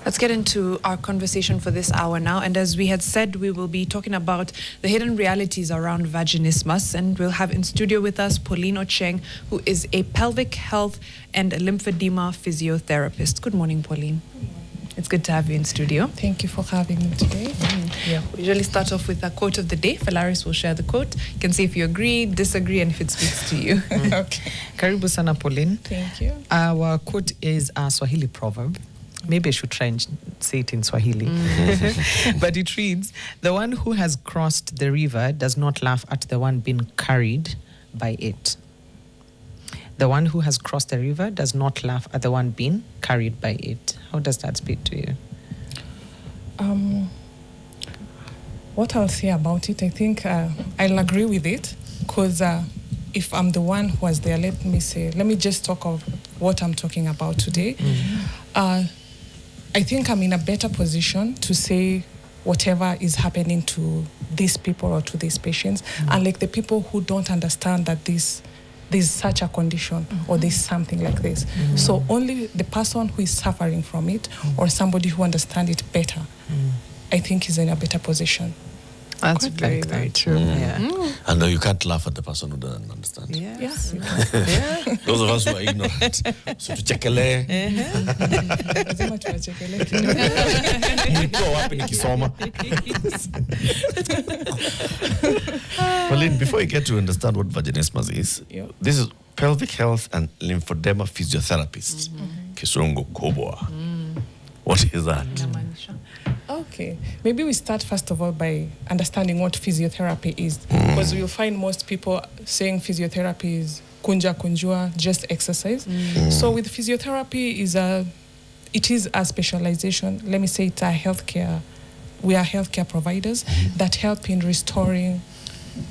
Let's get into our conversation for this hour now. And as we had said, we will be talking about the hidden realities around vaginismus. And we'll have in studio with us Pauline Ochieng, who is a pelvic health and lymphedema physiotherapist. Good morning, Pauline. Good morning. It's good to have you in studio. Thank you for having me today. Yeah. We usually start off with a quote of the day. Falaris will share the quote. You can say if you agree, disagree, and if it speaks to you. Okay. Karibu sana, Pauline. Thank you. Our quote is a Swahili proverb. Maybe I should try and say it in Swahili. But it reads, the one who has crossed the river does not laugh at the one being carried by it. The one who has crossed the river does not laugh at the one being carried by it. How does that speak to you? What I'll say about it, I think I'll agree with it, because if I'm the one who was there, let me just talk of what I'm talking about today. I think I'm in a better position to say whatever is happening to these people or to these patients, unlike the people who don't understand that there's such a condition or there's something like this. So only the person who is suffering from it or somebody who understands it better, I think is in a better position. That's very, very true. Yeah. And you can't laugh at the person who doesn't understand. Yes. Yeah. Those of us who are ignorant. So to chekele. Pauline, before you get to understand what vaginismus is, this is pelvic health and lymphedema physiotherapist. Kisungu Koboa. What is that? Okay, maybe we start first of all by understanding what physiotherapy is, because you'll find most people saying physiotherapy is kunja kunjua, just exercise. So with physiotherapy it is a specialization. Let me say it's a healthcare. We are healthcare providers that help in restoring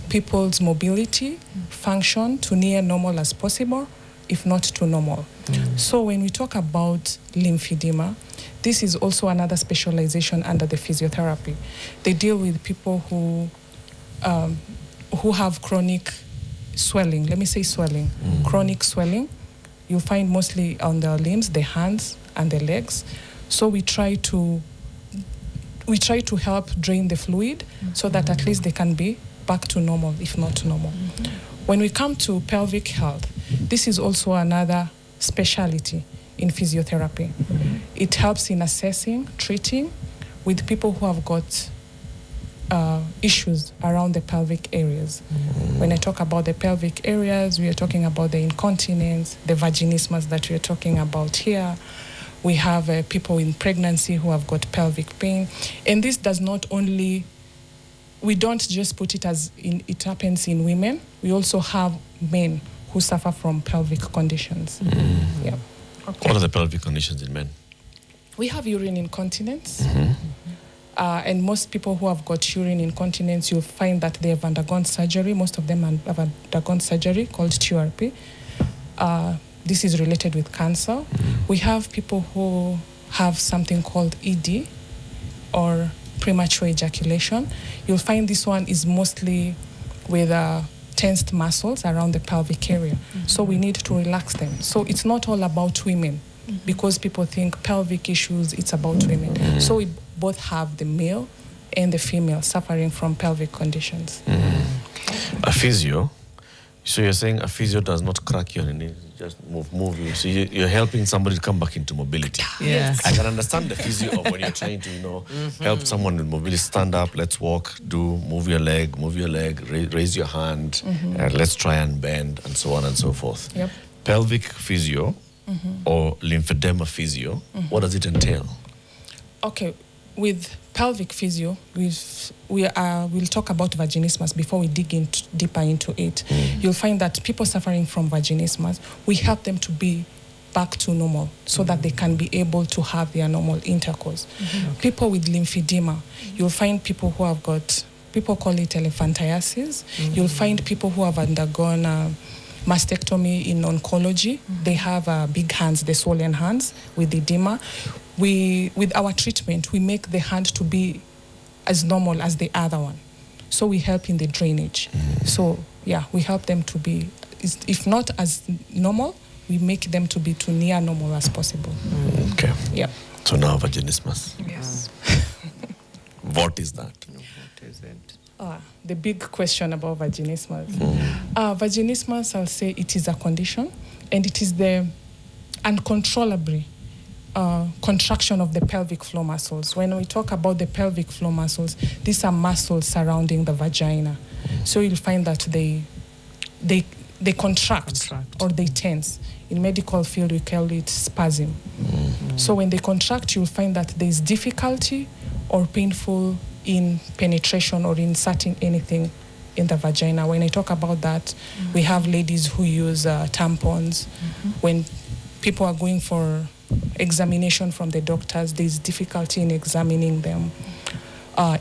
people's mobility, function to near normal as possible, if not to normal. So when we talk about lymphedema, this is also another specialization under the physiotherapy. They deal with people who have chronic swelling. Let me say swelling. Chronic swelling. You'll find mostly on the limbs, the hands and the legs. So we try to help drain the fluid so that at least they can be back to normal, if not to normal. When we come to pelvic health, this is also another specialty in physiotherapy. It helps in assessing, treating with people who have got issues around the pelvic areas. When I talk about the pelvic areas, we are talking about the incontinence, the vaginismus that we are talking about here. We have people in pregnancy who have got pelvic pain. And this does not only, we don't just put it as it happens in women. We also have men who suffer from pelvic conditions. Yeah. Okay. What are the pelvic conditions in men? We have urine incontinence. And most people who have got urine incontinence, you'll find that they have undergone surgery. Most of them have undergone surgery called TURP. This is related with cancer. We have people who have something called ED, or premature ejaculation. You'll find this one is mostly with tensed muscles around the pelvic area. So we need to relax them. So it's not all about women, because people think pelvic issues, it's about women. So we both have the male and the female suffering from pelvic conditions. A physio, so you're saying a physio does not crack your knee, just move you. So you're helping somebody to come back into mobility. Yes. I can understand the physio of when you're trying to, help someone with mobility, stand up, let's walk, move your leg, raise your hand, let's try and bend, and so on and so forth. Yep. Pelvic physio or lymphedema physio, what does it entail? Okay, with pelvic physio, we'll talk about vaginismus before we dig deeper into it. You'll find that people suffering from vaginismus, we help them to be back to normal so that they can be able to have their normal intercourse. People with lymphedema, you'll find people who have got, people call it elephantiasis. You'll find people who have undergone mastectomy in oncology. They have big hands, the swollen hands with edema. With our treatment, we make the hand to be as normal as the other one. So we help in the drainage. So yeah, we help them to be, if not as normal, we make them to be to near normal as possible. Okay. Yeah. So now vaginismus. Yes. What is that? What is it? The big question about vaginismus. Vaginismus, I'll say it is a condition, and it is the uncontrollable contraction of the pelvic floor muscles. When we talk about the pelvic floor muscles, these are muscles surrounding the vagina. So you'll find that they contract or they tense. In medical field, we call it spasm. So when they contract, you'll find that there's difficulty or painful in penetration or inserting anything in the vagina. When I talk about that, we have ladies who use tampons. When people are going for examination from the doctors, there's difficulty in examining them.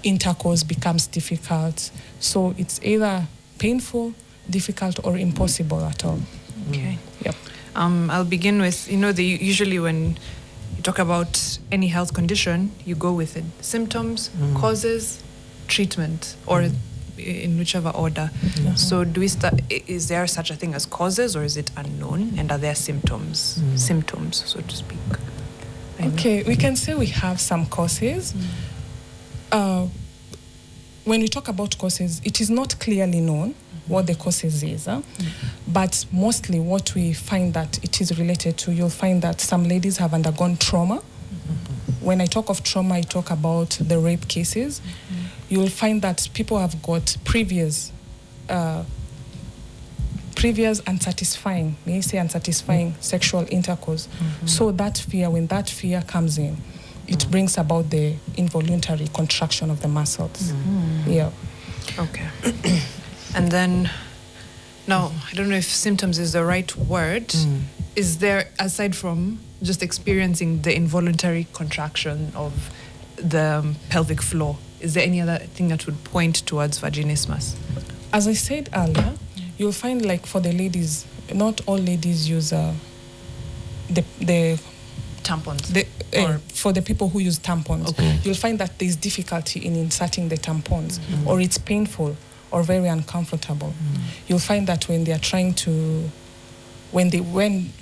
Intercourse becomes difficult. So it's either painful, difficult, or impossible at all. Okay. Yep. I'll begin with, usually when you talk about any health condition, you go with it. Symptoms, causes, treatment, or in whichever order. So do we start, is there such a thing as causes, or is it unknown? And are there symptoms, so to speak? Okay, we can say we have some causes. When we talk about causes, it is not clearly known what the causes is, but mostly what we find that it is related to, you'll find that some ladies have undergone trauma. When I talk of trauma, I talk about the rape cases. You'll find that people have got previous unsatisfying, may I say unsatisfying sexual intercourse. So that fear, when that fear comes in, it brings about the involuntary contraction of the muscles. Yeah. Okay. And then, now, I don't know if symptoms is the right word. Is there, aside from just experiencing the involuntary contraction of the pelvic floor, is there any other thing that would point towards vaginismus? As I said earlier, you'll find like for the ladies, not all ladies use the Tampons. For the people who use tampons, you'll find that there's difficulty in inserting the tampons, or it's painful or very uncomfortable. You'll find that when they are trying to, when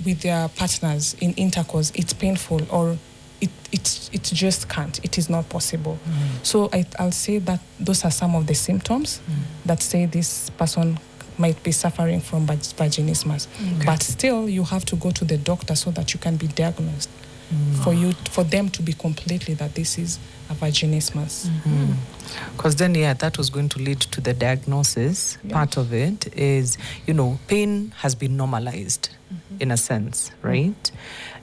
with their partners in intercourse, it's painful, or it just can't. It is not possible. So I'll say that those are some of the symptoms that say this person might be suffering from vaginismus. But still, you have to go to the doctor so that you can be diagnosed. For them to be completely that this is a vaginismus. Because then, that was going to lead to the diagnosis. Part of it is, pain has been normalized in a sense, right?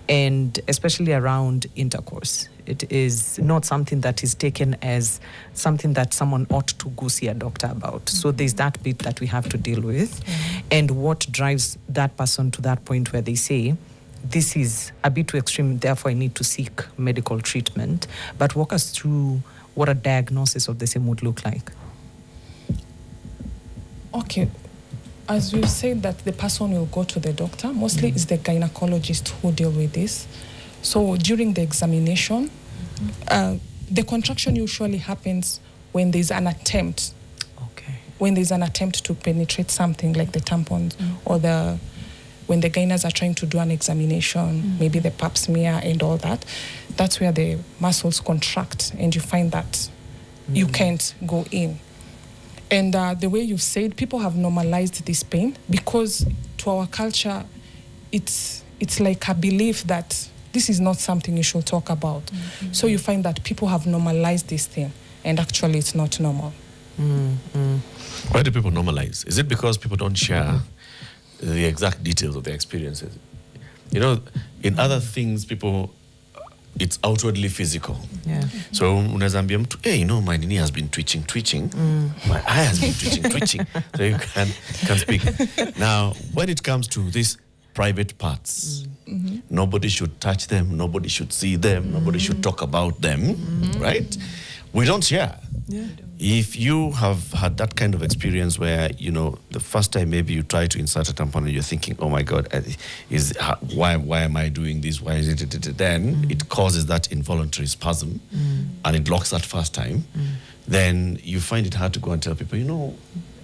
And especially around intercourse. It is not something that is taken as something that someone ought to go see a doctor about. So there's that bit that we have to deal with. And what drives that person to that point where they say, this is a bit too extreme, therefore I need to seek medical treatment. But walk us through what a diagnosis of the same would look like. Okay. As we've said that the person will go to the doctor, mostly it's the gynecologist who deal with this. So during the examination, the contraction usually happens when there's an attempt. When there's an attempt to penetrate something like the tampons or when the gynas are trying to do an examination, maybe the pap smear and all that, that's where the muscles contract and you find that you can't go in. And the way you've said, people have normalized this pain because to our culture, it's like a belief that this is not something you should talk about. So you find that people have normalized this thing and actually it's not normal. Why do people normalize? Is it because people don't share the exact details of their experiences? In other things, people, it's outwardly physical. So unazambia mtu, hey, my nini has been twitching. My eye has been twitching. So you can speak. Now, when it comes to these private parts, nobody should touch them, nobody should see them, nobody should talk about them, right? We don't share. If you have had that kind of experience where, the first time maybe you try to insert a tampon and you're thinking, oh my God, why am I doing this? Why is it? Then it causes that involuntary spasm and it locks that first time. Then you find it hard to go and tell people,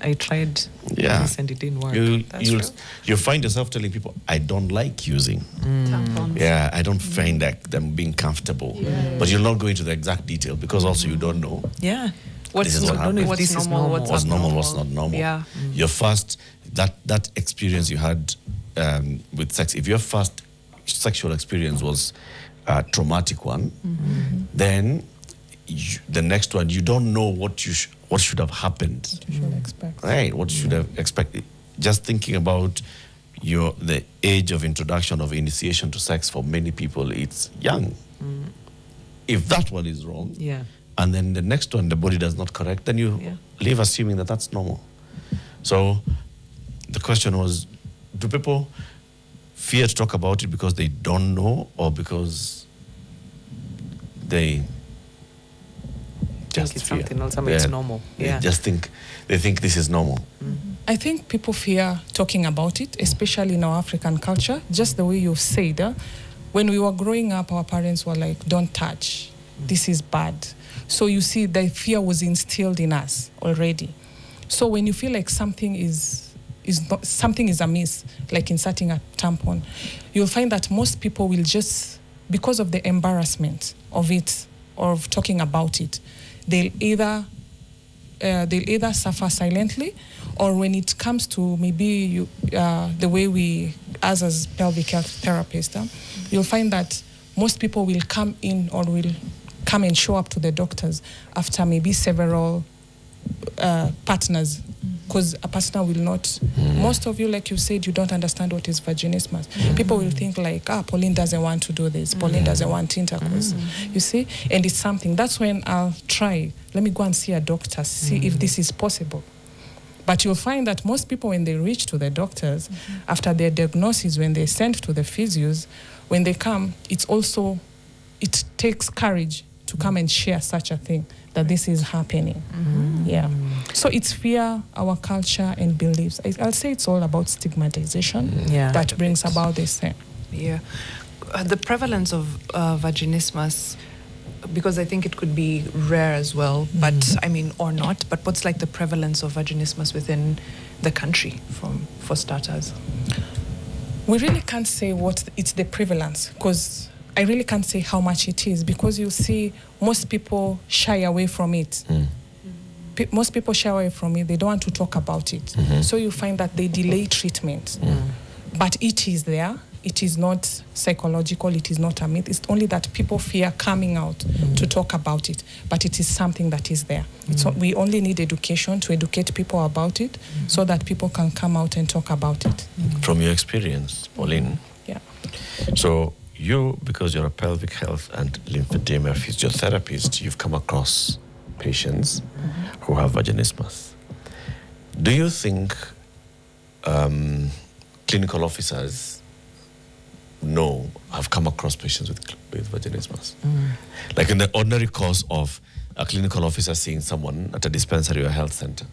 I tried this and it didn't work. You find yourself telling people, I don't like using. Tampons. Yeah, I don't find that them being comfortable. But you'll not go into the exact detail because also you don't know. Yeah. What's This is what normal, happens. what's This is normal, normal. What's normal, abnormal. what's not normal. Yeah. Your first, that experience you had with sex, if your first sexual experience was a traumatic one, then the next one, you don't know what should have happened. You should expect. Right, what should have expected. Just thinking about the age of introduction of initiation to sex for many people, it's young. If that one is wrong, and then the next one the body does not correct, then you leave assuming that that's normal. So the question was, do people fear to talk about it because they don't know, or because they just it's fear? something else. I mean, it's normal. They just think this is normal. I think people fear talking about it, especially in our African culture. Just the way you've said, when we were growing up, our parents were like, don't touch, this is bad. So you see, the fear was instilled in us already. So when you feel like something is amiss, like inserting a tampon, you'll find that most people will just, because of the embarrassment of it, or of talking about it, they'll either suffer silently, or when it comes to maybe the way we, as pelvic health therapists, you'll find that most people will come in or will come and show up to the doctors after maybe several partners, because a partner will not. Most of you, like you said, you don't understand what is vaginismus. People will think like, Pauline doesn't want to do this. Pauline doesn't want intercourse. You see? And it's something. That's when I'll try. Let me go and see a doctor, see if this is possible. But you'll find that most people, when they reach to the doctors, after their diagnosis, when they send to the physios, when they come, it takes courage to come and share such a thing, that this is happening. Yeah. So it's fear, our culture and beliefs. I'll say it's all about stigmatization that brings about this thing. Yeah. The prevalence of vaginismus, because I think it could be rare as well, but I mean, or not, but what's like the prevalence of vaginismus within the country for starters? We really can't say it's the prevalence, because I really can't say how much it is, because you see most people shy away from it. Most people shy away from it. They don't want to talk about it. So you find that they delay treatment. But it is there. It is not psychological. It is not a myth. It's only that people fear coming out to talk about it. But it is something that is there. We only need education to educate people about it, so that people can come out and talk about it. From your experience, Pauline. Yeah. So you, because you're a pelvic health and lymphedema physiotherapist, you've come across patients who have vaginismus. Do you think clinical officers have come across patients with vaginismus? Like in the ordinary course of a clinical officer seeing someone at a dispensary or a health center?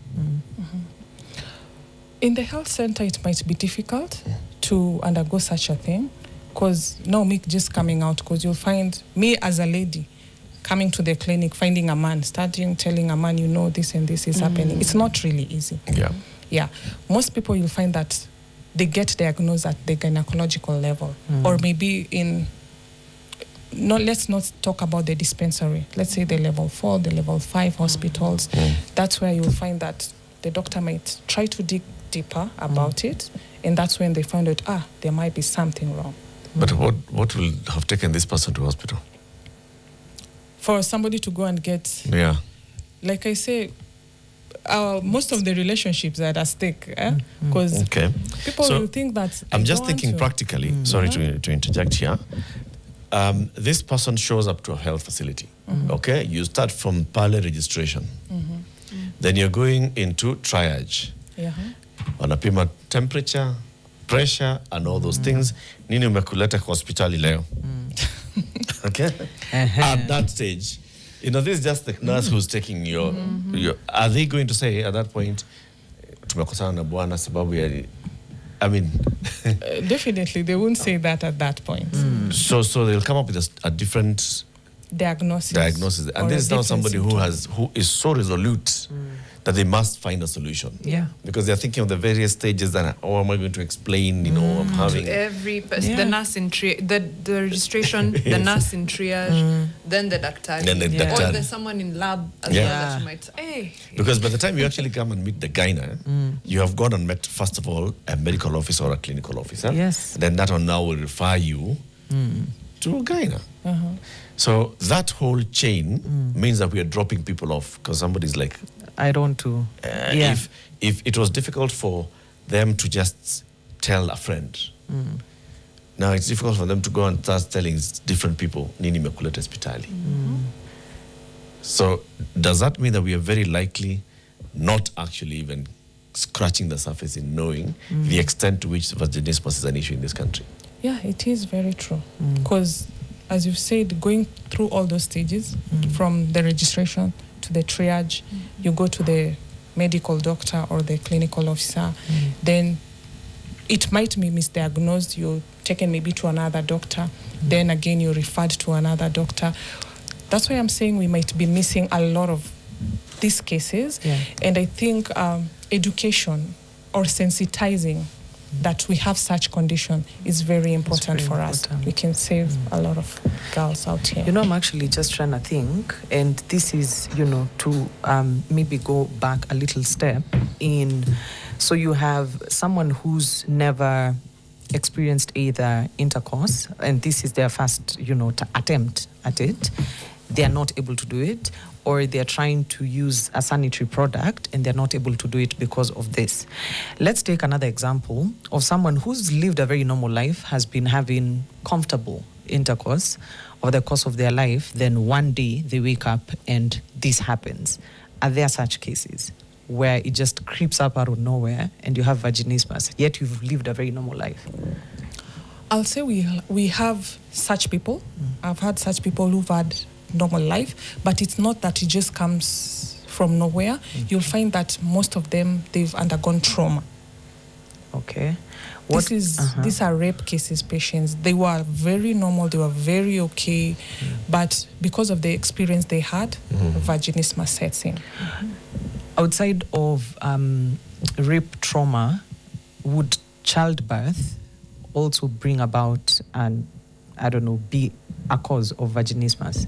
In the health center, it might be difficult to undergo such a thing, because now me just coming out, because you'll find me as a lady coming to the clinic, finding a man, telling a man, this and this is happening. It's not really easy. Yeah. Most people, you'll find that they get diagnosed at the gynecological level, or maybe let's not talk about the dispensary. Let's say the level 4, the level 5 hospitals. That's where you'll find that the doctor might try to dig deeper about it, and that's when they find out, there might be something wrong. But what will have taken this person to hospital? For somebody to go and get... Yeah. Like I say, most of the relationships are at stake, because people will think that... I'm just thinking practically, sorry to interject here. This person shows up to a health facility, okay? You start from parlor registration. Then you're going into triage. Wanapima temperature, pressure, and all those things. Nini umekuleta kwa hospitali leo? Okay? At that stage, this is just the nurse who's taking your... Are they going to say at that point, tumekosana na bwana sababu ya... I mean... Definitely, they won't say that at that point. So they'll come up with a different diagnosis. And this is now somebody who is so resolute that they must find a solution. Yeah. Because they're thinking of the various stages that, how am I going to explain, I'm having... To every person, the nurse in the registration, the nurse in triage, then the doctor. Then the Or doctor. there's someone in lab as well that you might say, hey. Because by the time you actually come and meet the gyna, you have gone and met, first of all, a medical officer or a clinical officer. Yes. Then that one now will refer you to a gyna. So that whole chain means that we are dropping people off because somebody's like... I don't do. If it was difficult for them to just tell a friend, now it's difficult for them to go and start telling different people, Nini mekuleta hospitali. So does that mean that we are very likely not actually even scratching the surface in knowing the extent to which vaginismus is an issue in this country? Yeah, it is very true. Because, as you've said, going through all those stages, from the registration to the triage, you go to the medical doctor or the clinical officer, then it might be misdiagnosed, you're taken maybe to another doctor, then again you're referred to another doctor. That's why I'm saying we might be missing a lot of these cases. And I think education or sensitizing that we have such condition is very important for us. We can save a lot of girls out here. I'm actually just trying to think, and this is, to maybe go back a little step in. So you have someone who's never experienced either intercourse, and this is their first, attempt at it. They are not able to do it, or they're trying to use a sanitary product and they're not able to do it because of this. Let's take another example of someone who's lived a very normal life, has been having comfortable intercourse over the course of their life, then one day they wake up and this happens. Are there such cases where it just creeps up out of nowhere and you have vaginismus, yet you've lived a very normal life? I'll say we have such people. I've had such people who've had normal life, but it's not that it just comes from nowhere. You'll find that most of them, they've undergone trauma. Okay. These are rape cases patients. They were very normal, they were very okay, but because of the experience they had, vaginismus sets in. Outside of rape trauma, would childbirth also bring about be a cause of vaginismus?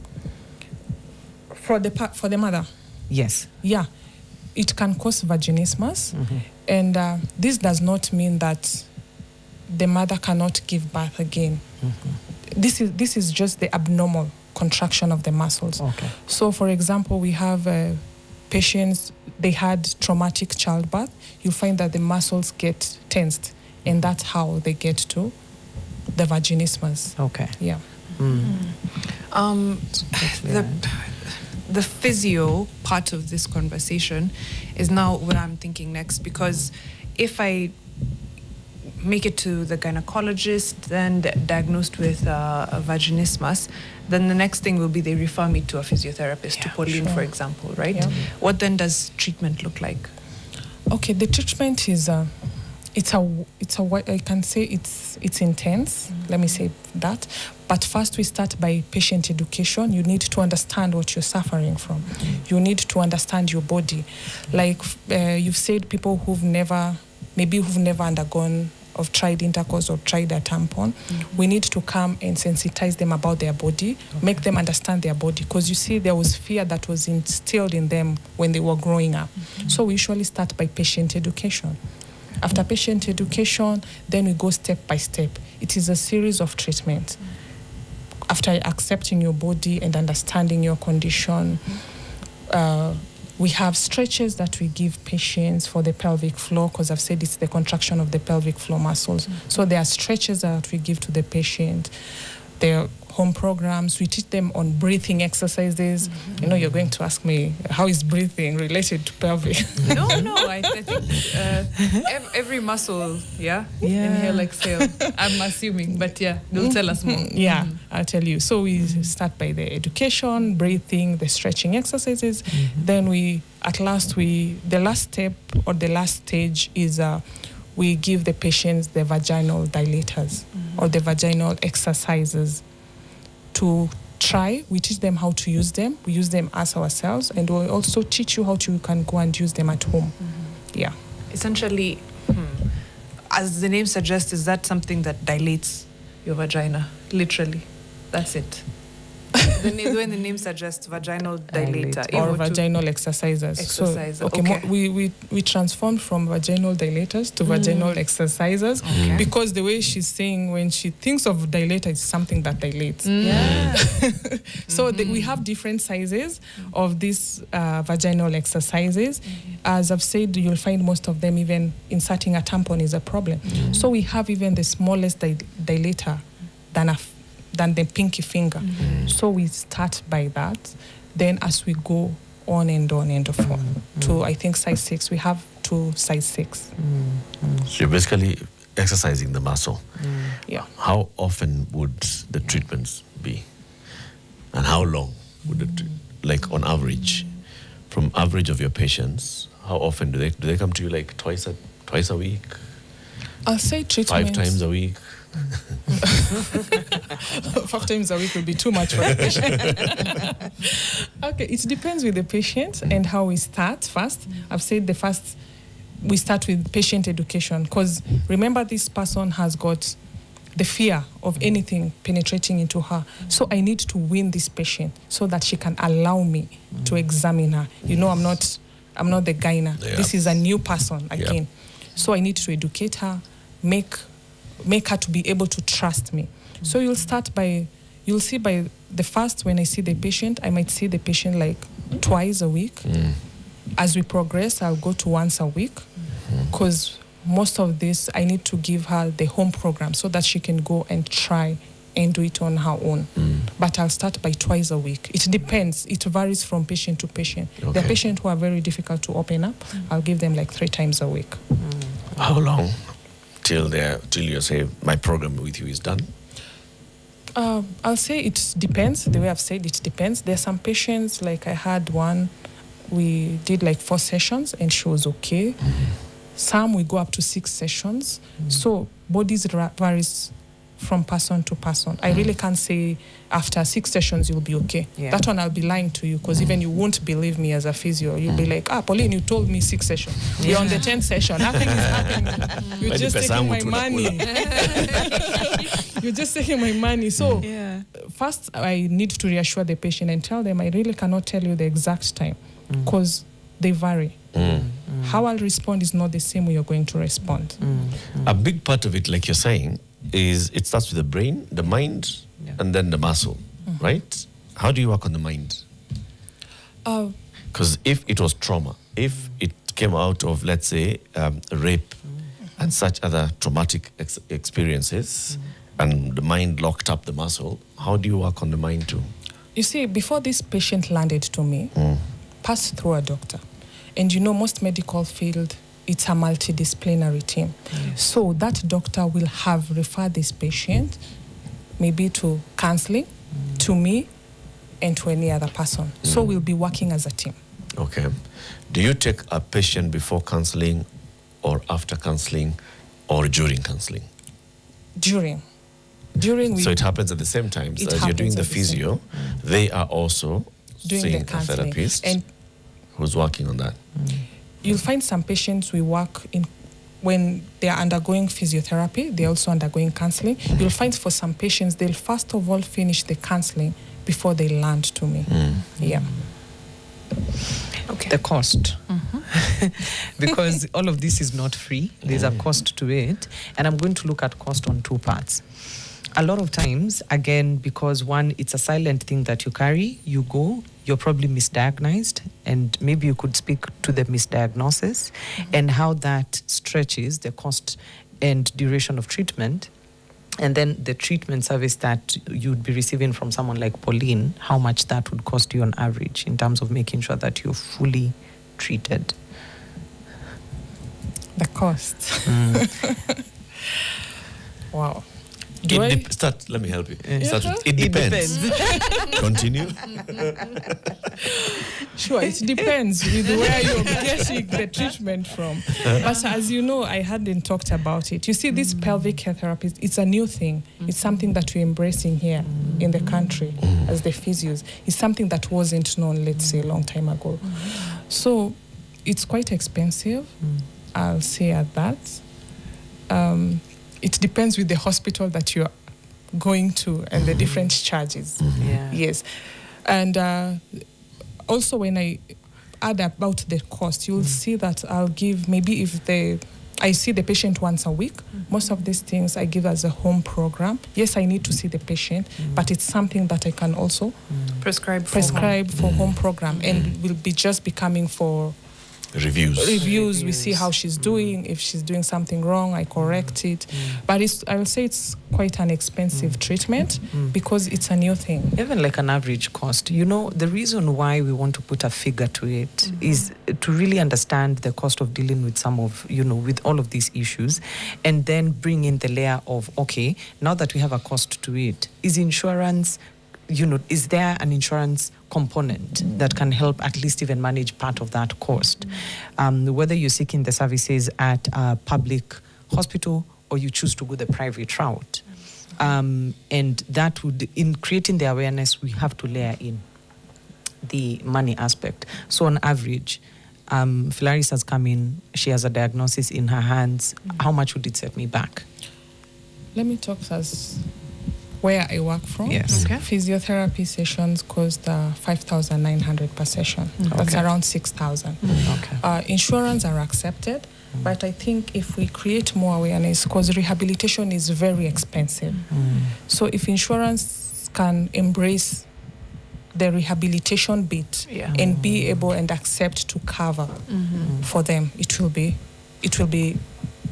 For the mother? Yes. Yeah, it can cause vaginismus, and this does not mean that the mother cannot give birth again. This is just the abnormal contraction of the muscles. Okay. So, for example, we have patients, they had traumatic childbirth. You find that the muscles get tensed, and that's how they get to the vaginismus. Okay. Yeah. The physio part of this conversation is now what I'm thinking next, because if I make it to the gynecologist, then diagnosed with a vaginismus, then the next thing will be they refer me to a physiotherapist, to Pauline, for example, right? Yeah. What then does treatment look like? Okay, the treatment is I can say it's intense. Let me say that. But first we start by patient education. You need to understand what you're suffering from. You need to understand your body. Like you've said, people who've never undergone or tried intercourse or tried a tampon, we need to come and sensitize them about their body, make them understand their body. Because you see, there was fear that was instilled in them when they were growing up. So we usually start by patient education. After patient education, then we go step by step. It is a series of treatments. After accepting your body and understanding your condition, we have stretches that we give patients for the pelvic floor, because I've said it's the contraction of the pelvic floor muscles. So there are stretches that we give to the patient. There are home programs. We teach them on breathing exercises. You're going to ask me, how is breathing related to pelvic? No, I think every muscle, inhale, exhale. I'm assuming, but you'll tell us more. Yeah, I'll tell you. So we start by the education, breathing, the stretching exercises. Then the last step or the last stage is we give the patients the vaginal dilators or the vaginal exercises to try. We teach them how to use them. We use them as ourselves, and we also teach you how you can go and use them at home. Yeah. Essentially, as the name suggests, is that something that dilates your vagina? Literally, that's it. When the name suggests vaginal dilator Or vaginal exercisers. Exerciser, So, okay, okay. we transformed from vaginal dilators to vaginal exercisers because the way she's saying, when she thinks of dilator, it's something that dilates. Yeah. So we have different sizes of these vaginal exercises. As I've said, you'll find most of them even inserting a tampon is a problem. So we have even the smallest dilator than the pinky finger. So we start by that. Then as we go on and on and on to, I think, size 6, we have to size 6. So you're basically exercising the muscle. Yeah. How often would the treatments be? And how long would it, like on average, from average of your patients, how often do they come to you, like twice a week? I'll say treatment 5 times a week? 5 times a week will be too much for a patient. Okay, it depends with the patient and how we start first. I've said we start with patient education, because remember, this person has got the fear of anything penetrating into her. So I need to win this patient so that she can allow me to examine her. You know, I'm not the gyna. Yeah. This is a new person again. So I need to educate her, make her to be able to trust me. So you'll see by the first, when I see the patient, I might see the patient like twice a week. As we progress, I'll go to once a week, because most of this, I need to give her the home program so that she can go and try and do it on her own. But I'll start by twice a week. It depends. It varies from patient to patient. Okay. There are patients who are very difficult to open up. I'll give them like 3 times a week. How long till you say my program with you is done? I'll say it depends. The way I've said it depends. There are some patients, like I had one, we did like 4 sessions and she was okay. Some we go up to 6 sessions. So bodies varies from person to person. I really can't say after 6 sessions you'll be okay. Yeah. That one I'll be lying to you, because even you won't believe me as a physio. You'll be like, Pauline, you told me 6 sessions. We're on the 10th session. Nothing is happening. You're just taking my money. You're just taking my money. So first I need to reassure the patient and tell them I really cannot tell you the exact time, because they vary. How I'll respond is not the same way you're going to respond. A big part of it, like you're saying, is it starts with the brain, the mind, and then the muscle, right? How do you work on the mind? Because if it was trauma, if it came out of, let's say, rape and such other traumatic experiences, and the mind locked up the muscle, how do you work on the mind too? You see, before this patient landed to me, passed through a doctor. And you know, most medical field, it's a multidisciplinary team. So that doctor will have referred this patient maybe to counseling, to me, and to any other person. So we'll be working as a team. Okay. Do you take a patient before counseling, or after counseling, or during counseling? During So it happens at the same time. So It as you're doing happens the at the same physio, they are also doing seeing the a counseling. therapist And who's working on that. you'll find some patients we work in when they are undergoing physiotherapy, they're also undergoing counseling. You'll find for some patients, they'll first of all finish the counseling before they land to me. Yeah. The cost. Because all of this is not free. There's a cost to it. And I'm going to look at cost on 2 parts. A lot of times, again, because one, it's a silent thing that you carry, you go, you're probably misdiagnosed, and maybe you could speak to the misdiagnosis and how that stretches the cost and duration of treatment. And then the treatment service that you'd be receiving from someone like Pauline, how much that would cost you on average in terms of making sure that you're fully treated. The cost. Wow. Let me help you. Start with, it It depends. depends. Continue. Sure, it depends with where you're getting the treatment from. But as you know, I hadn't talked about it. You see, this pelvic health therapy, it's a new thing. It's something that we're embracing here in the country as the physios. It's something that wasn't known, let's say, a long time ago. So it's quite expensive, I'll say at that. It depends with the hospital that you're going to and the different charges. Yeah. Yes. And also when I add about the cost, you'll see that I'll give, maybe if I see the patient once a week, most of these things I give as a home program. Yes, I need to see the patient, but it's something that I can also Prescribe for home program, and will be just becoming for reviews. We see how she's doing. If she's doing something wrong, I correct it. But I will say it's quite an expensive treatment because it's a new thing. Even like an average cost. You know, the reason why we want to put a figure to it is to really understand the cost of dealing with some of, with all of these issues, and then bring in the layer of, okay, now that we have a cost to it, is insurance, is there an insurance component that can help at least even manage part of that cost? Whether you're seeking the services at a public hospital or you choose to go the private route. And that would, in creating the awareness, we have to layer in the money aspect. So on average, Philaris has come in, she has a diagnosis in her hands. How much would it set me back? Let me talk as where I work from. Yes. Okay. Physiotherapy sessions cost 5,900 per session. That's around 6,000. Okay. Insurance are accepted, but I think if we create more awareness, because rehabilitation is very expensive. So if insurance can embrace the rehabilitation bit and be able and accept to cover for them, it will be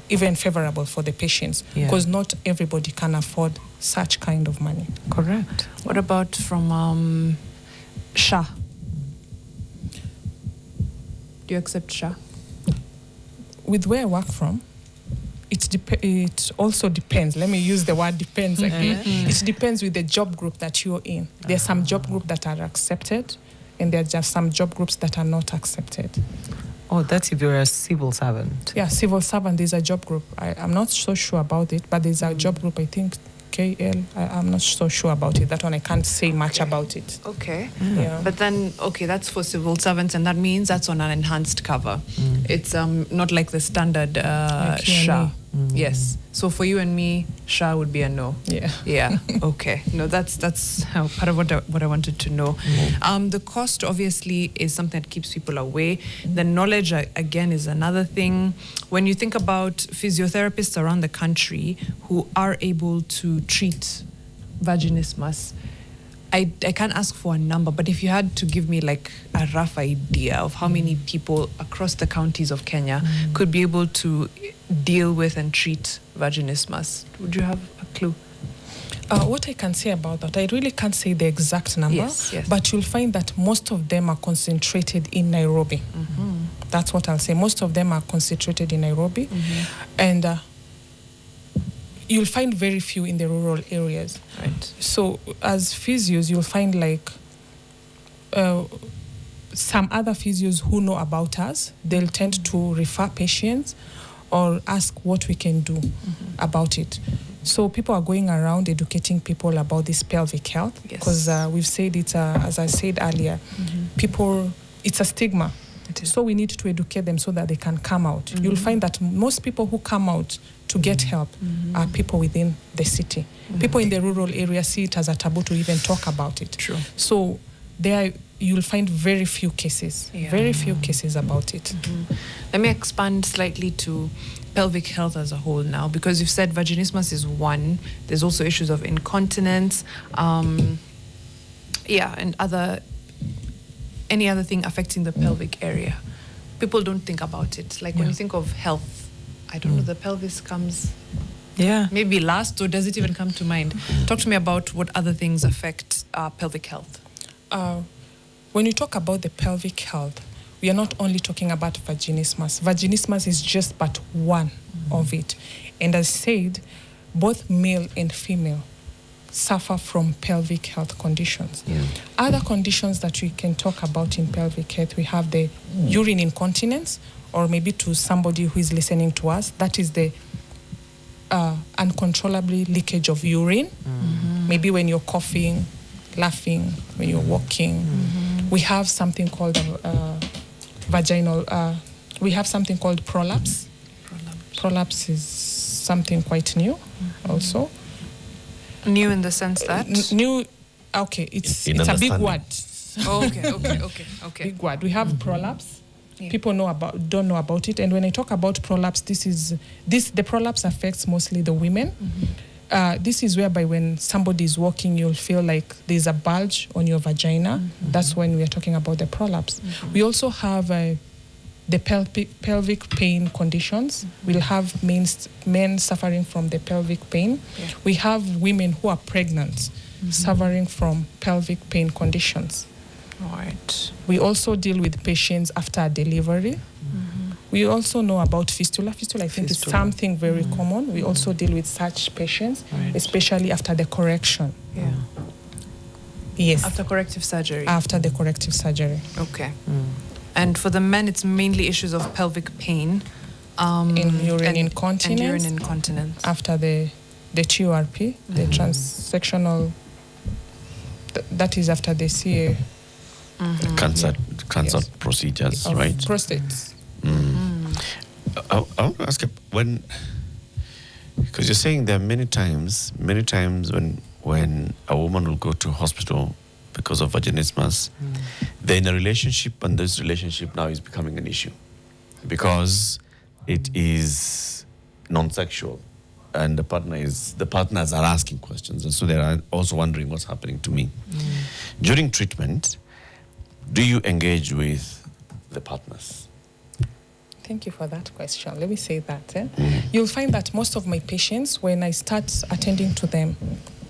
even favorable for the patients, because not everybody can afford such kind of money. Correct. What about from SHA? Do you accept SHA? With where I work from, it also depends. Let me use the word depends again. It depends with the job group that you're in. There are some job groups that are accepted, and there are just some job groups that are not accepted. Oh, that's if you're a civil servant. Yeah, civil servant is a job group. I'm not so sure about it, but there's a job group, I think, KL. I'm not so sure about it. That one, I can't say much about it. Okay. Yeah. But then, that's for civil servants, and that means that's on an enhanced cover. It's not like the standard SHA. Yes. So for you and me, SHA would be a no. Yeah. Yeah. Okay. No, that's part of what I wanted to know. The cost obviously is something that keeps people away. The knowledge again is another thing. When you think about physiotherapists around the country who are able to treat vaginismus, I can't ask for a number, but if you had to give me like a rough idea of how many people across the counties of Kenya could be able to deal with and treat vaginismus, would you have a clue? What I can say about that, I really can't say the exact number, Yes. but you'll find that most of them are concentrated in Nairobi. That's what I'll say. Most of them are concentrated in Nairobi, and you'll find very few in the rural areas. Right. So as physios, you'll find like some other physios who know about us, they'll tend to refer patients or ask what we can do about it. So people are going around educating people about this pelvic health, because we've said it, as I said earlier, people, it's a stigma. So we need to educate them so that they can come out. You'll find that most people who come out to get help are people within the city. People in the rural area see it as a taboo to even talk about it. True. So there you'll find very few cases about it. Let me expand slightly to pelvic health as a whole now, because you've said vaginismus is one. There's also issues of incontinence, and any other thing affecting the pelvic area. People don't think about it. Like when you think of health, I don't know, the pelvis comes maybe last, or does it even come to mind? Talk to me about what other things affect pelvic health. When you talk about the pelvic health, we are not only talking about vaginismus. Vaginismus is just but one of it. And as said, both male and female suffer from pelvic health conditions. Yeah. Other conditions that we can talk about in pelvic health, we have the urine incontinence, or maybe to somebody who is listening to us, that is the uncontrollably leakage of urine. Maybe when you're coughing, laughing, when you're walking. We have something called we have something called prolapse. Prolapse is something quite new also. New in the sense that? New, okay, it's In a big understanding. word. Oh, okay. Big word. We have prolapse. People don't know about it. And when I talk about prolapse, the prolapse affects mostly the women. This is whereby when somebody is walking, you'll feel like there's a bulge on your vagina. That's when we are talking about the prolapse. We also have the pelvic pain conditions. We'll have men suffering from the pelvic pain. Yeah. We have women who are pregnant suffering from pelvic pain conditions. All right. We also deal with patients after delivery. We also know about fistula. Fistula, I think, is something very common. We also deal with such patients, especially after the correction. Yeah. Yes. After corrective surgery. After the corrective surgery. Okay. And for the men, it's mainly issues of pelvic pain. In urine and incontinence. And urine incontinence. After the TURP, the transsectional, that is after the CA. Cancer Yes. procedures, of right? Prostates. I want to ask you, because you're saying there are many times when a woman will go to hospital because of vaginismus, they're in a relationship, and this relationship now is becoming an issue because it is non-sexual, and the partners are asking questions, and so they are also wondering what's happening to me. During treatment, do you engage with the partners? Thank you for that question. Let me say that. You'll find that most of my patients, when I start attending to them,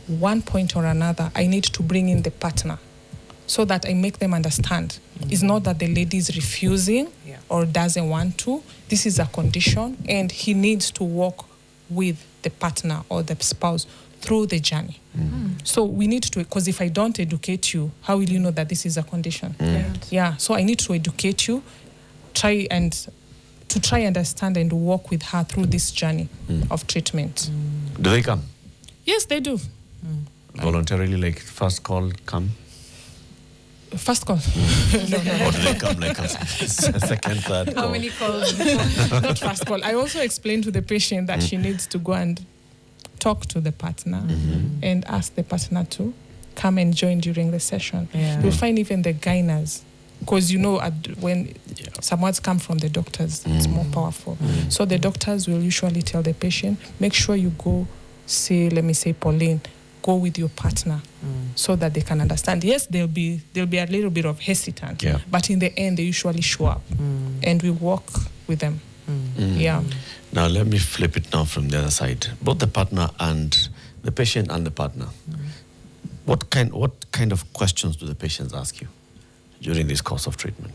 one point or another, I need to bring in the partner so that I make them understand. It's not that the lady is refusing or doesn't want to. This is a condition, and he needs to walk with the partner or the spouse through the journey. So we need to, because if I don't educate you, how will you know that this is a condition? Yeah, so I need to educate you, try and understand and walk with her through this journey of treatment. Do they come? Yes, they do. Voluntarily, like first call, come? First call. Or do they come like a second, third call? How many calls? Not first call. I also explained to the patient that she needs to go and talk to the partner and ask the partner to come and join during the session. You'll find even the gyners, because when some words come from the doctors, it's more powerful. So the doctors will usually tell the patient, make sure you go see, let me say, Pauline, go with your partner so that they can understand. Yes, there'll be a little bit of hesitant, but in the end, they usually show up and we walk with them. Yeah. Now, let me flip it now from the other side. Both the partner and the patient and the partner. What kind of questions do the patients ask you during this course of treatment?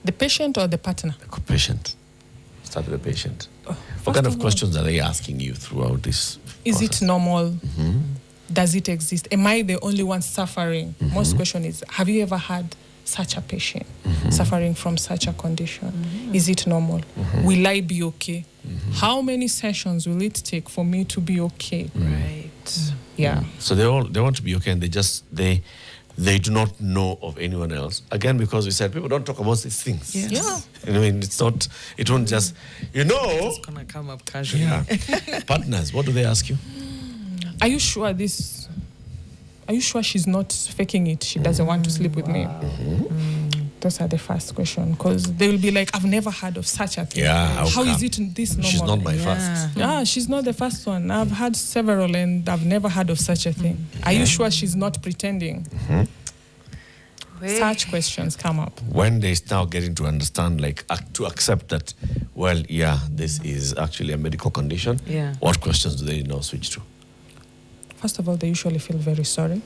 The patient or the partner? The patient. Start with the patient. What kind of questions are they asking you throughout this Is process? it normal? Does it exist? Am I the only one suffering? Most question is, have you ever had such a patient suffering from such a condition? Is it normal? Will I be okay? How many sessions will it take for me to be okay? Right. Yeah. So they want to be okay, and they do not know of anyone else. Again, because we said people don't talk about these things. Yeah. I mean, it won't just, It's gonna come up casually. Yeah. Partners, what do they ask you? Are you sure she's not faking it? She doesn't want to sleep with me. Those are the first question, because they will be like, I've never heard of such a thing. Yeah, How is it this normal? She's not my first. Yeah, she's not the first one. I've had several and I've never heard of such a thing. Are you sure she's not pretending? Such questions come up. When they start getting to understand, like to accept that, well, yeah, this is actually a medical condition. Yeah. What questions do they now switch to? First of all, they usually feel very sorry,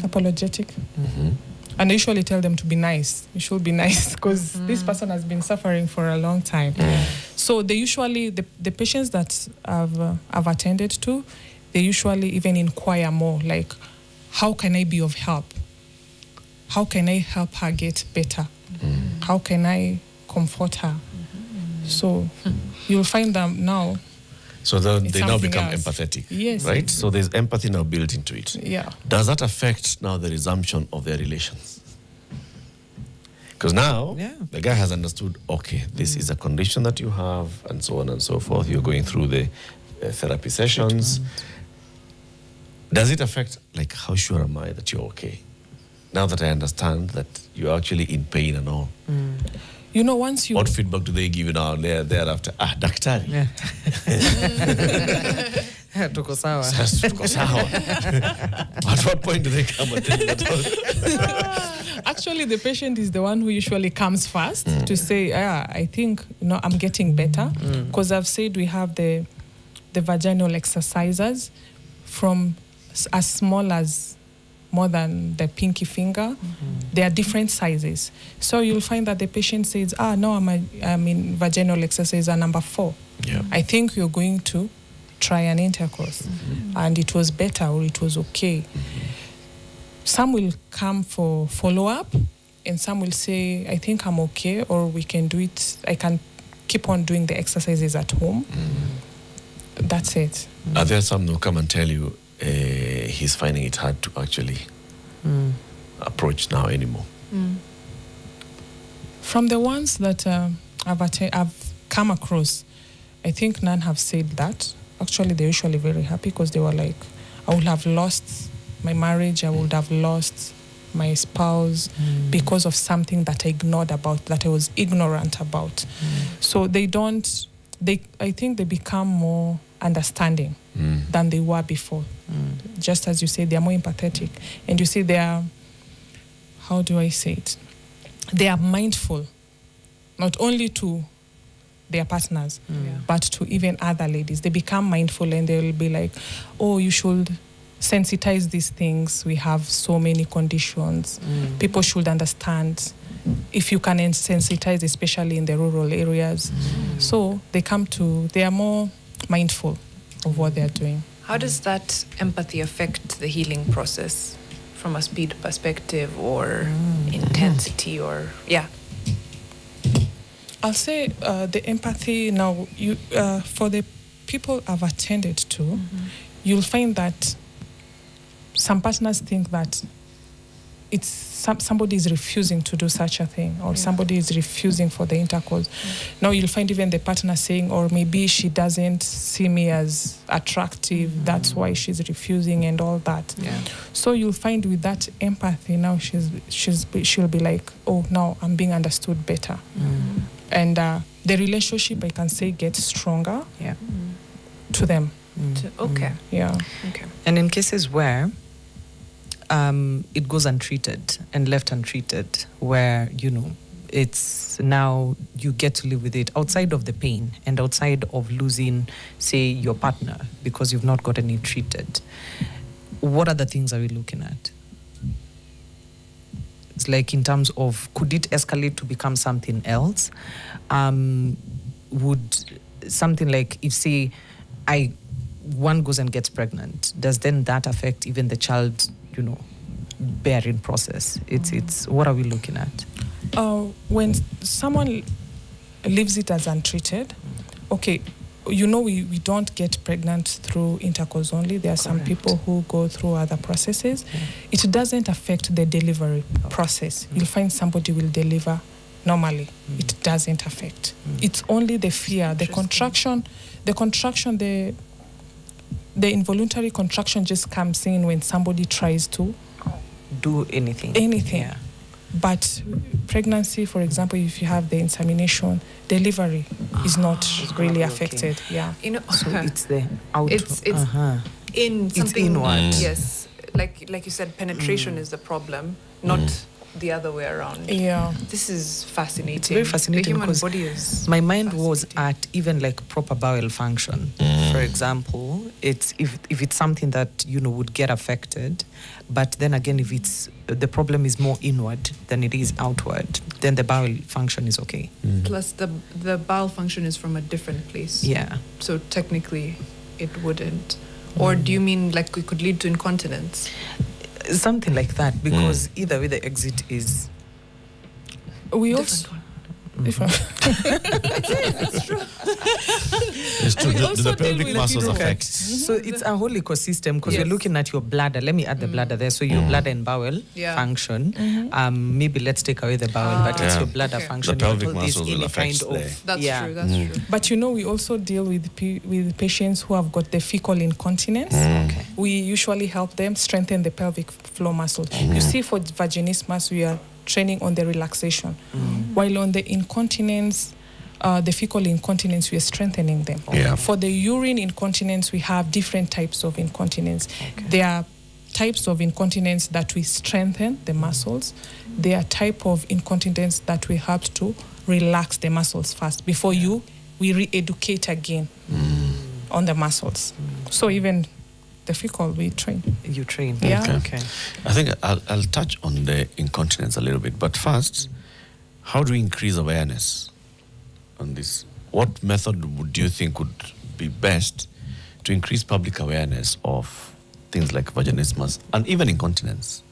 apologetic. And I usually tell them to be nice. You should be nice, because this person has been suffering for a long time. So they usually, the patients that I've attended to, they usually even inquire more, like, how can I be of help? How can I help her get better? How can I comfort her? So you'll find them now. So they It's now something become else. empathetic. Yes. Right? So there's empathy now built into it. Yeah. Does that affect now the resumption of their relations? Because now the guy has understood, okay, this is a condition that you have, and so on and so forth. You're going through the therapy sessions. Does it affect, like, how sure am I that you're okay? Now that I understand that you're actually in pain and all. You know, once you... What feedback do they give you now and thereafter? Daktari. Yeah. Tuko sawa. Sasa tuko sawa. At what point do they come and tell you that? Actually, the patient is the one who usually comes first to say, I think, I'm getting better. Because I've said we have the vaginal exercises from as small as more than the pinky finger. There are different sizes. So you'll find that the patient says, no, I'm in vaginal exercise number 4. Yeah. I think you're going to try an intercourse. And it was better, or it was okay. Some will come for follow-up, and some will say, I think I'm okay, or we can do it. I can keep on doing the exercises at home. That's it. Are there some who come and tell you he's finding it hard to actually approach now anymore? From the ones that I've come across, I think none have said that. Actually, they're usually very happy, because they were like, I would have lost my marriage, I would have lost my spouse because of something that I ignored about, that I was ignorant about. So I think they become more understanding than they were before. Just as you say, they are more empathetic. And you see, they are, how do I say it? They are mindful, not only to their partners, but to even other ladies. They become mindful, and they'll be like, oh, you should sensitize these things. We have so many conditions. People should understand. If you can sensitize, especially in the rural areas. So they are more mindful of what they're doing. How does that empathy affect the healing process from a speed perspective or intensity or, I'll say the empathy now, for the people I've attended to, you'll find that some partners think that it's somebody is refusing to do such a thing, or somebody is refusing for the intercourse. Now you'll find even the partner saying, or maybe she doesn't see me as attractive, that's why she's refusing and all that. So you'll find with that empathy, now she'll be like, oh, now I'm being understood better. And the relationship, I can say, gets stronger to them. Okay. Yeah. Okay. And in cases where it goes untreated and left untreated, where, it's now you get to live with it outside of the pain and outside of losing, say, your partner because you've not gotten it treated, what other things are we looking at? It's like, in terms of, could it escalate to become something else? Would something like, if, say, one goes and gets pregnant, does then that affect even the child, bearing process? It's what are we looking at? When someone leaves it as untreated, okay, we don't get pregnant through intercourse only. There are some people who go through other processes. It doesn't affect the delivery process. You'll find somebody will deliver normally. It doesn't affect. It's only the fear, the contraction, the involuntary contraction just comes in when somebody tries to do anything. Yeah. But pregnancy, for example, if you have the insemination, delivery is not really affected. Okay. Yeah. So it's the out. It's in something. It's inward. Yes. Like you said, penetration is the problem, not the other way around. Yeah. This is fascinating. It's very fascinating, the human because body is my mind was at even like proper bowel function. For example, it's if it's something that would get affected, but then again, if it's the problem is more inward than it is outward, then the bowel function is okay. Plus the bowel function is from a different place. Yeah. So technically, it wouldn't. Or do you mean like it could lead to incontinence? Something like that, because either way the exit is We Different also. one. Different. It's true. It's true. we Do also the deal pelvic with muscles people- affect? so it's a whole ecosystem, because you're Yes. looking at your bladder. Let me add the bladder there. So your bladder and bowel Yeah. function. Maybe let's take away the bowel, but it's Yeah. your bladder Okay. function. The your pelvic whole- there's muscles will any affect kind of- there. That's yeah. true. That's true. But we also deal with patients who have got the fecal incontinence. Okay. We usually help them strengthen the pelvic floor muscle. You see, for vaginismus, we are training on the relaxation, while on the incontinence, the fecal incontinence, we are strengthening them. Yeah. For the urine incontinence, we have different types of incontinence. There are types of incontinence that we strengthen the muscles. There are type of incontinence that we have to relax the muscles first before we re-educate again on the muscles. So even the fecal, we train. You train. Yeah. Okay. I think I'll touch on the incontinence a little bit, but first, how do we increase awareness on this? What method do you think would be best to increase public awareness of things like vaginismus and even incontinence?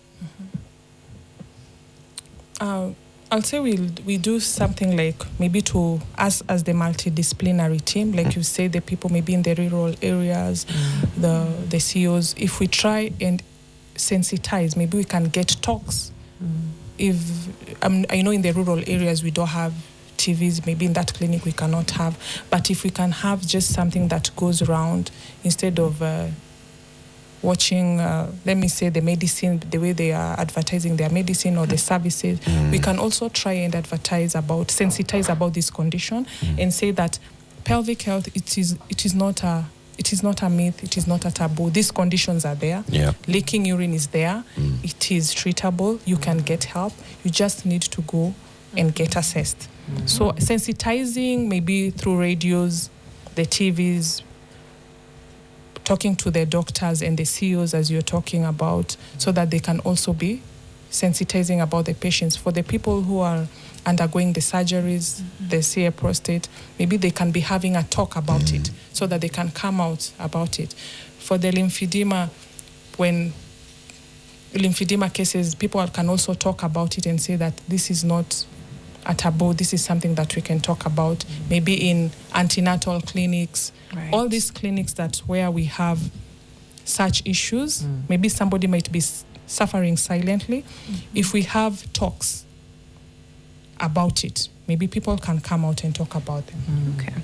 I'll say we do something like maybe to us as the multidisciplinary team, like you say, the people maybe in the rural areas, the CEOs. If we try and sensitize, maybe we can get talks. If I know in the rural areas we don't have TVs, maybe in that clinic we cannot have, but if we can have just something that goes around instead of watching, let me say, the medicine, the way they are advertising their medicine or the services, we can also try and sensitize about this condition and say that pelvic health, it is not a myth, it is not a taboo. These conditions are there. Yeah. Leaking urine is there. It is treatable. You can get help. You just need to go and get assessed. So sensitizing, maybe through radios, the TVs, talking to the doctors and the CEOs as you're talking about, so that they can also be sensitizing about the patients. For the people who are undergoing the surgeries, the CA prostate, maybe they can be having a talk about it so that they can come out about it. For the lymphedema, when lymphedema cases, people can also talk about it and say that this is not a taboo, this is something that we can talk about, maybe in antenatal clinics, Right. all these clinics where we have such issues, maybe somebody might be suffering silently. If we have talks about it, maybe people can come out and talk about them. Okay.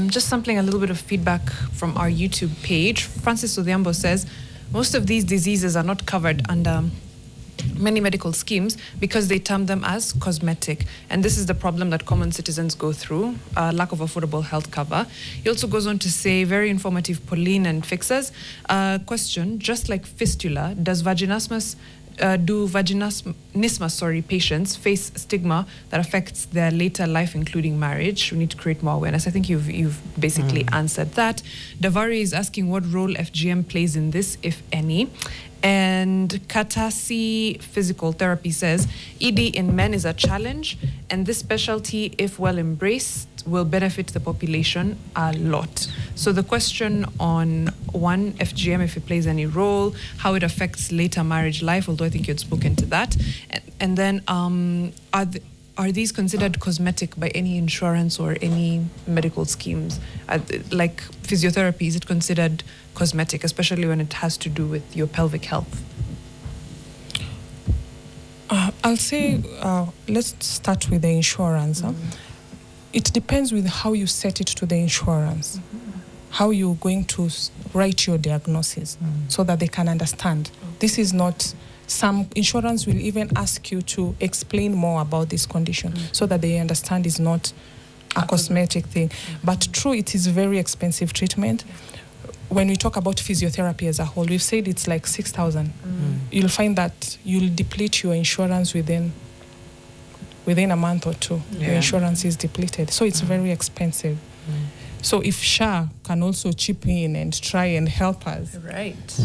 Just sampling a little bit of feedback from our YouTube page. Francis Odhiambo says, most of these diseases are not covered under many medical schemes because they term them as cosmetic. And this is the problem that common citizens go through, lack of affordable health cover. He also goes on to say, very informative, Pauline and Fixers. Question, just like fistula, does vaginismus patients face stigma that affects their later life, including marriage? We need to create more awareness. I think you've basically answered that. Davari is asking what role FGM plays in this, if any. And Katasi Physical Therapy says, ED in men is a challenge, and this specialty, if well embraced, will benefit the population a lot. So the question on one, FGM, if it plays any role, how it affects later marriage life, although I think you had spoken to that. And then are these considered cosmetic by any insurance or any medical schemes? Like physiotherapy, is it considered cosmetic, especially when it has to do with your pelvic health? I'll say, let's start with the insurance. It depends with how you set it to the insurance, how you're going to write your diagnosis so that they can understand. This is not, some insurance will even ask you to explain more about this condition so that they understand it's not a cosmetic thing. But true, it is very expensive treatment. When we talk about physiotherapy as a whole, we've said it's like 6,000. You'll find that you'll deplete your insurance within a month or two. Your insurance is depleted. So it's very expensive. So if SHA can also chip in and try and help us, Right.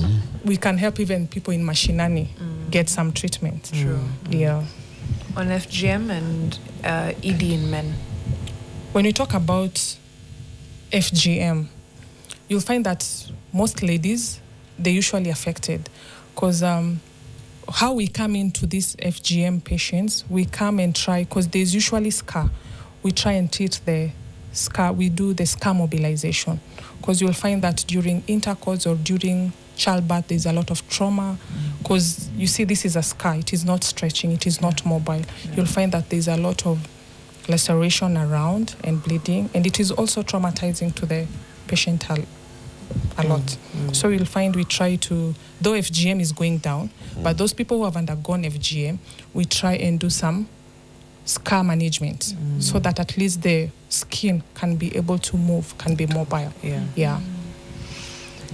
we can help even people in Mashinani get some treatment. True. Yeah. On FGM and ED in men. When you talk about FGM, you'll find that most ladies, they're usually affected because how we come into these FGM patients, we come and try, because there's usually scar. We try and treat the scar. We do the scar mobilization, because you'll find that during intercourse or during childbirth, there's a lot of trauma, because you see this is a scar. It is not stretching. It is not mobile. You'll find that there's a lot of laceration around and bleeding, and it is also traumatizing to the patient a lot. So you'll find we try to, though FGM is going down, but those people who have undergone FGM, we try and do some scar management so that at least the skin can be able to move, can be mobile. Yeah.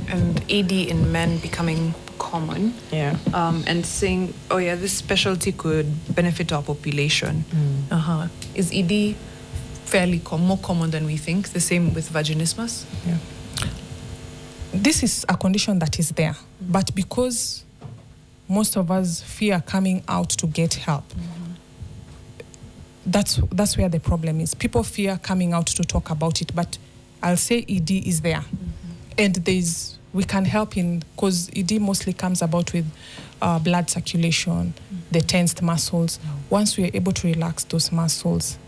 And ED in men becoming common. And saying, oh yeah, this specialty could benefit our population. Is ED fairly more common than we think? The same with vaginismus? This is a condition that is there, but because most of us fear coming out to get help, that's where the problem is. People fear coming out to talk about it, but I'll say ED is there. And we can help because ED mostly comes about with blood circulation, the tensed muscles. Once we are able to relax those muscles,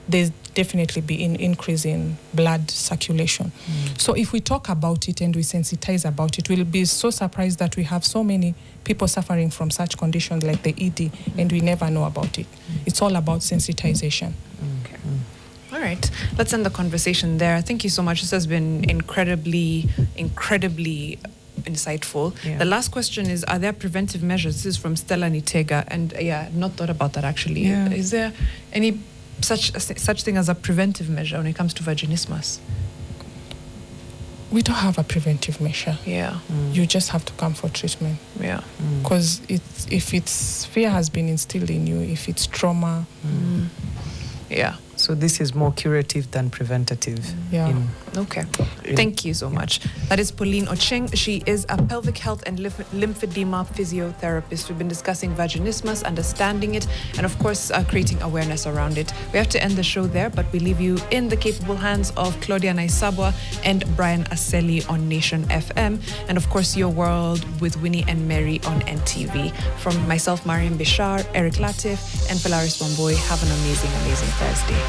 there's definitely be an increase in blood circulation. So if we talk about it and we sensitize about it, we'll be so surprised that we have so many people suffering from such conditions like the ED, and we never know about it. It's all about sensitization. Okay. All right, let's end the conversation there. Thank you so much. This has been incredibly insightful. The last question is, are there preventive measures? This is from Stella Nitega, and I've not thought about that actually. Is there any such thing as a preventive measure when it comes to vaginismus? We don't have a preventive measure. You just have to come for treatment. Because if it's fear has been instilled in you, if it's trauma. So this is more curative than preventative. Okay. Thank you so much. That is Pauline Ochieng. She is a pelvic health and lymphedema physiotherapist. We've been discussing vaginismus, understanding it, and of course, creating awareness around it. We have to end the show there, but we leave you in the capable hands of Claudia Naisabwa and Brian Aseli on Nation FM, and of course, Your World with Winnie and Mary on NTV. From myself, Mariam Bishar, Eric Latif, and Phalaris Wamboi, have an amazing Thursday.